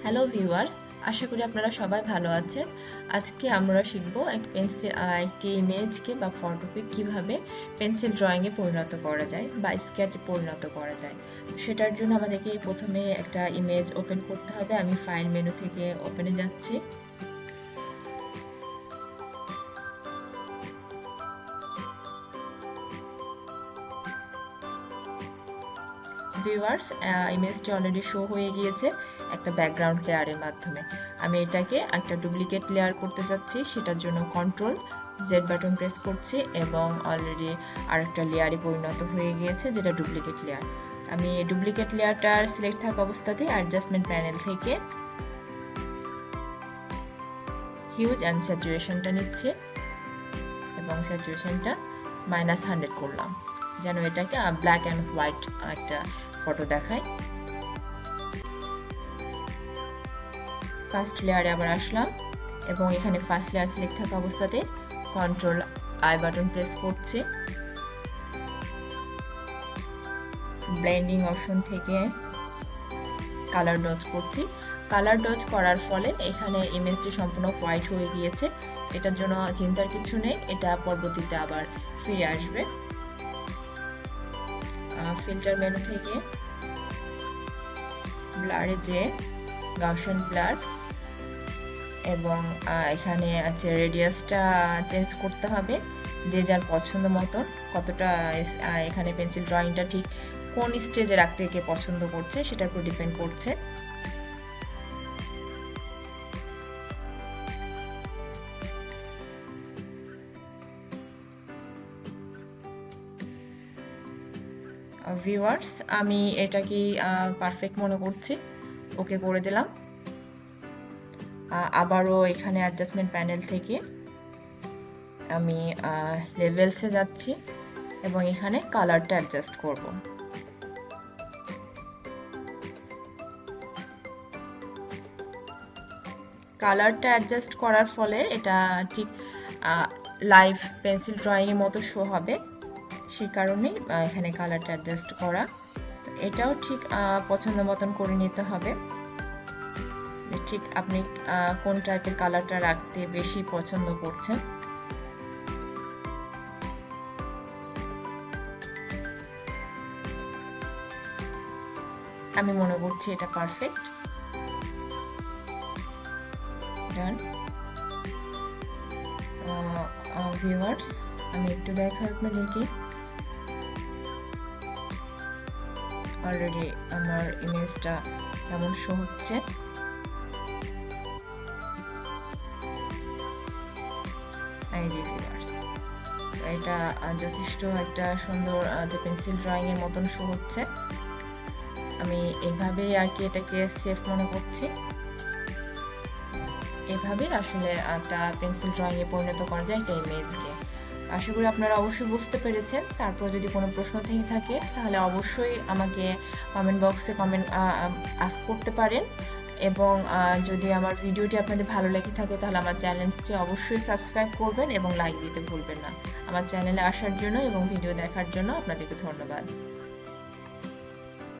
Hello viewers, আশা করি আপনারা সবাই ভালো আছেন। আজকে আমরা শিখব একটি ইমেজকে বা ফটোকে কিভাবে পেন্সিল ড্রয়িংয়ে পরিণত করা যায় বা স্কেচে পরিণত করা যায়। সেটার জন্য আমাদেরকে প্রথমে একটা ইমেজ ওপেন করতে হবে। আমি ফাইল মেনু থেকে ওপেনে যাচ্ছি। ভিউয়ার্স, ইমেজটি অলরেডি শো হয়ে গিয়েছে একটা ব্যাকগ্রাউন্ড লেয়ারের মাধ্যমে। আমি এটাকে একটা ডুপ্লিকেট লেয়ার করতে চাচ্ছি, সেটার জন্য কন্ট্রোল জেড বাটন প্রেস করছি এবং অলরেডি আরেকটা লেয়ারে পরিণত হয়ে গিয়েছে, যেটা ডুপ্লিকেট লেয়ার। আমি ডুপ্লিকেট লেয়ারটার সিলেক্ট থাকা অবস্থাতেই অ্যাডজাস্টমেন্ট প্যানেল থেকে হিউজ অ্যান্ড স্যাচুরেশনটা নিচ্ছে এবং স্যাচুরেশনটা -100 করলাম, যেন এটাকে ব্ল্যাক অ্যান্ড হোয়াইট একটা ফটো দেখায়। ফার্স্ট লেয়ারে আবার আসলাম এবং এখানে ফার্স্ট লেয়ার সিলেক্ট থাকা অবস্থাতে কন্ট্রোল আই বাটন প্রেস করছি। ব্লেন্ডিং অপশন থেকে কালার ডজ করছি। কালার ডজ করার ফলে এখানে ইমেজটি সম্পূর্ণ হোয়াইট হয়ে গিয়েছে। এটার জন্য চিন্তার কিছু নেই, এটা পরবর্তীতে আবার ফিরে আসবে। ফিল্টার মেনু থেকে ব্লারে যে গাউসিয়ান ব্লার এবং এখানে আছে রেডিয়াসটা চেঞ্জ করতে হবে যে যার পছন্দ মতন, কতটা এখানে পেন্সিল ড্রয়িংটা ঠিক কোন স্টেজে রাখতে কে পছন্দ করছে সেটার উপর ডিপেন্ড করছে। ভিউয়ার্স, আমি এটাকে পারফেক্ট মনে করছি, ওকে করে দিলাম। আবারও এখানে অ্যাডজাস্টমেন্ট প্যানেল থেকে আমি লেভেলসে যাচ্ছি এবং এখানে কালারটা অ্যাডজাস্ট করব। কালারটা অ্যাডজাস্ট করার ফলে এটা ঠিক লাইভ পেন্সিল ড্রয়িং এর মতো শো হবে, সেই কারণেই এখানে কালারটা অ্যাডজাস্ট করা। এটাও ঠিক পছন্দ মতন করে নিতে হবে, ঠিক আপনি কোন টাইপের কালারটা রাখতে বেশি পছন্দ করছেন। আমি মনে করছি এটা পারফেক্ট। ডান। ভিউয়ার্স, আমি একটু দেখাই আপনাদেরকে। অলরেডি আমার ইমেজটা কেমন শো হচ্ছে। এই যে ভিউয়ার্স, এটা যথেষ্ট একটা সুন্দর পেন্সিল ড্রয়িং এর মতন শো হচ্ছে। আমি এভাবেই আর কি এটাকে সেফ মনে করছি। এভাবে আসলে একটা পেন্সিল ড্রয়িং এ পরিণত করা যায় একটা ইমেজকে। আশা করি আপনারা অবশ্যই বুঝতে পেরেছেন। তারপর যদি কোনো প্রশ্ন থেকে থাকে তাহলে অবশ্যই আমাকে কমেন্ট বক্সে আস্ক করতে পারেন এবং যদি আমার ভিডিওটি আপনাদের ভালো লেগে থাকে তাহলে আমার চ্যানেলটি অবশ্যই সাবস্ক্রাইব করবেন এবং লাইক দিতে ভুলবেন না। আমার চ্যানেলে আসার জন্য এবং ভিডিও দেখার জন্য আপনাদেরকে ধন্যবাদ।